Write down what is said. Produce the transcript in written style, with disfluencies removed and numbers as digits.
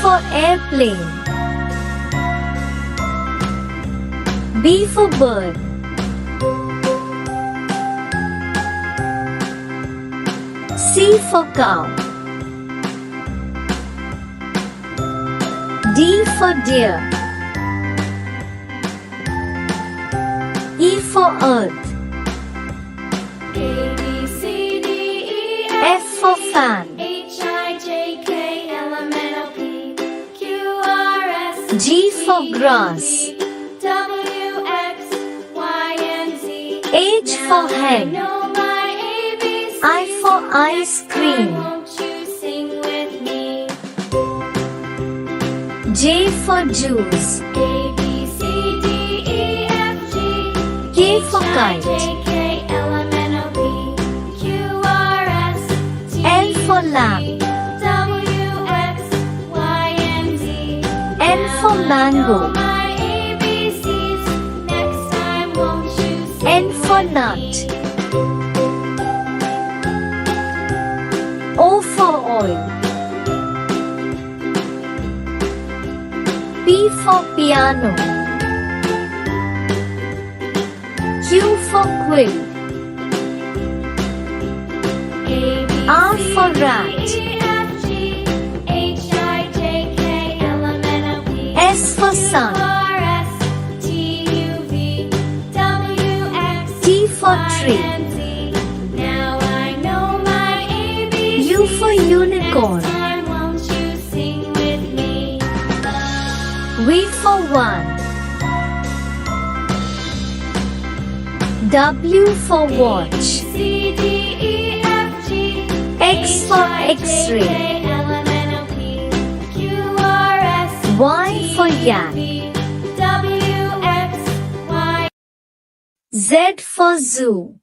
for airplane. B for bird. C for cow. D for deer. E for earth. A, B, C, D, E, F for fan. H, I, J, K, L, M, N, O, P, Q, R, S, G for grass. W, X, Y, and Z. H for I hen. know my ABCs. I for ice cream. Won't you sing with me? J for juice. A, B, C, D, E, F, G. K for H, I, kite. J, K, L, M, N, O, P, Q, R, S, T, L for U, lamb. V, W, X, Y, and Z. N for mango. My ABCs. Next time, won't you sing N for with nut. me? O for oil. P for piano. Q for quill. A, B, R C, for D, rat. E, F, G, H, I, J, K, L, M, N, O, P, S for Q, sun. R, S, T, U, V, W, X, T for Y, tree. and Z. Now I know my ABCs. U for unicorn. Next time, won't you sing with me? V for one. W for watch. C, D, E, F, G, X for X-ray. K, L, M, N, O, P, Q, R, S, Y for yak. V, W, X, Y. Z for zoo.